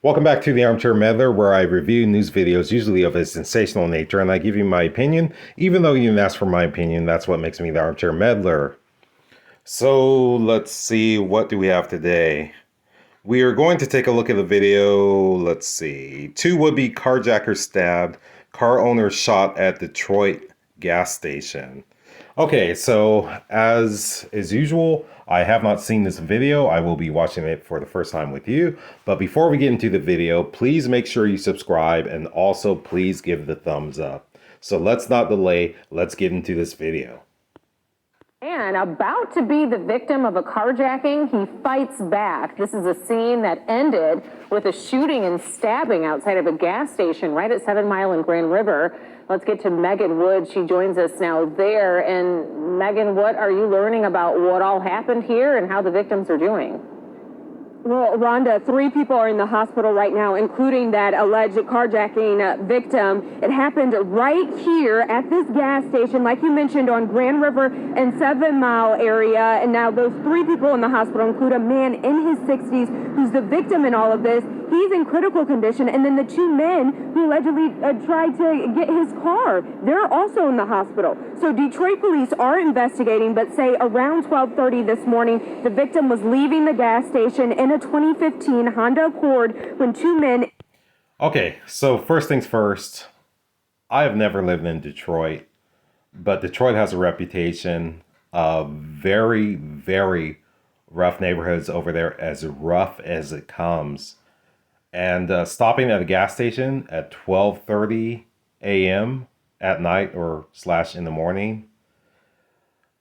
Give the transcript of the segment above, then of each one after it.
Welcome back to the Armchair Meddler, where I review news videos, usually of a sensational nature, and I give you my opinion. Even though you didn't ask for my opinion, that's what makes me the Armchair Meddler. So let's see, what do we have today? We are going to take a look at the video. Let's see. Two would-be carjackers stabbed, car owner shot at Detroit gas station. Okay, so as is usual, I have not seen this video. I will be watching it for the first time with you. But before we get into the video, please make sure you subscribe and also please give the thumbs up. So let's not delay. Let's get into this video. And about to be the victim of a carjacking, he fights back. This is a scene that ended with a shooting and stabbing outside of a gas station right at 7 Mile and Grand River. Let's get to Megan Wood. She joins us now there. And Megan, what are you learning about what all happened here and how the victims are doing? Well, Rhonda, 3 people are in the hospital right now, including that alleged carjacking victim. It happened right here at this gas station, like you mentioned, on Grand River and 7 Mile area. And now those 3 people in the hospital include a man in his 60s who's the victim in all of this. He's in critical condition. And then the 2 men who allegedly tried to get his car, they're also in the hospital. So Detroit police are investigating, but say around 12:30 this morning, the victim was leaving the gas station in a 2015 Honda Accord when 2 men... Okay, so first things first, I have never lived in Detroit, but Detroit has a reputation of very, very rough neighborhoods over there, as rough as it comes. And stopping at a gas station at 12:30 a.m. at night or slash in the morning,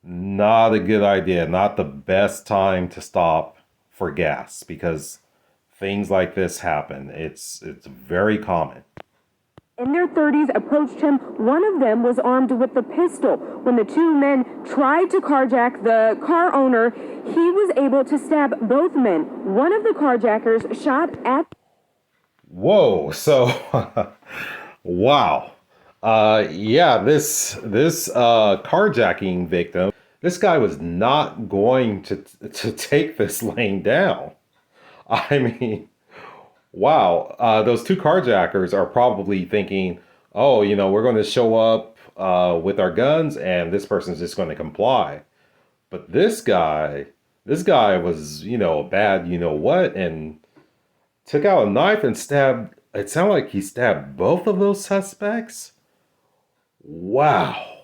not a good idea. Not the best time to stop for gas, because things like this happen. It's very common. in their 30s approached him. One of them was armed with a pistol. When the 2 men tried to carjack the car owner, he was able to stab both men. One of the carjackers shot at... Whoa, so wow. Yeah, this carjacking victim, this guy was not going to take this laying down. I mean, wow. Those 2 carjackers are probably thinking, oh, we're going to show up with our guns and this person's just going to comply. But this guy was, a bad, what, and took out a knife and stabbed. It sounded like he stabbed both of those suspects. Wow.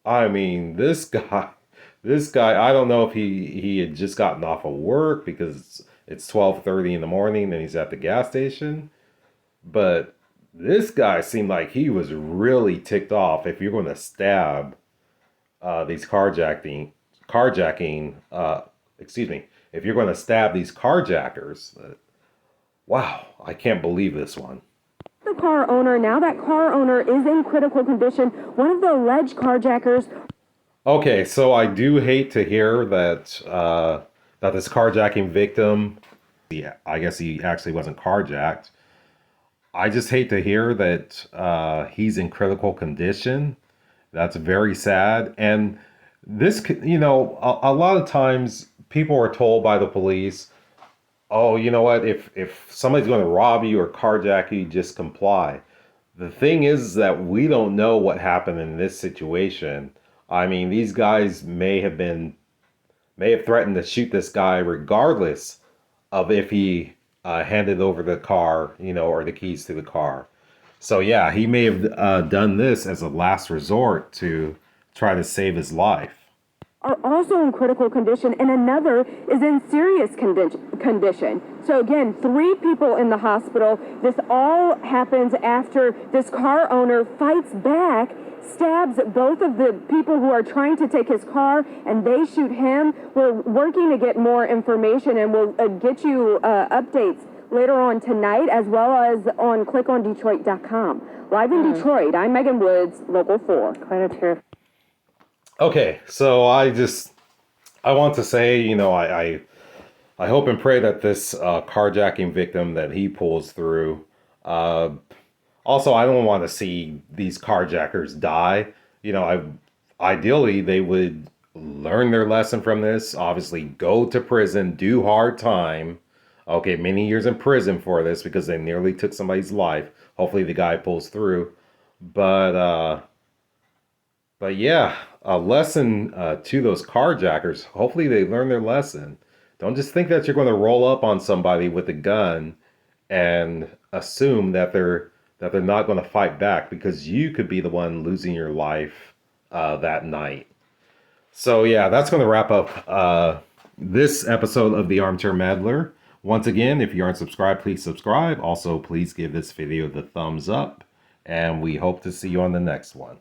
I mean, this guy, I don't know if he had just gotten off of work because it's 12:30 in the morning and he's at the gas station. But this guy seemed like he was really ticked off. If you're going to stab these if you're going to stab these carjackers, wow, I can't believe this one. the car owner. Now that car owner is in critical condition. One of the alleged carjackers... Okay, so I do hate to hear that that this carjacking victim, I guess he actually wasn't carjacked. I just hate to hear that he's in critical condition. That's very sad. And this, a lot of times people are told by the police, oh, you know what, if somebody's going to rob you or carjack you, just comply. The thing is that we don't know what happened in this situation. I mean, these guys may have threatened to shoot this guy regardless of if he handed over the car, or the keys to the car. So yeah, he may have done this as a last resort to try to save his life. Are also in critical condition, and another is in serious condition. So again, 3 people in the hospital. This all happens after this car owner fights back, stabs both of the people who are trying to take his car, and they shoot him. We're working to get more information, and we'll get you updates later on tonight, as well as on clickondetroit.com. Live in Detroit, I'm Megan Woods, Local 4. Quite a terrific. Okay, so I want to say, I hope and pray that this carjacking victim, that he pulls through. Also, I don't want to see these carjackers die. Ideally, they would learn their lesson from this. Obviously, go to prison, do hard time. Okay, many years in prison for this because they nearly took somebody's life. Hopefully the guy pulls through. But yeah, a lesson to those carjackers. Hopefully they learn their lesson. Don't just think that you're going to roll up on somebody with a gun and assume that they're not going to fight back, because you could be the one losing your life that night. So yeah, that's going to wrap up this episode of the Armchair Meddler. Once again, if you aren't subscribed, please subscribe. Also, please give this video the thumbs up, and we hope to see you on the next one.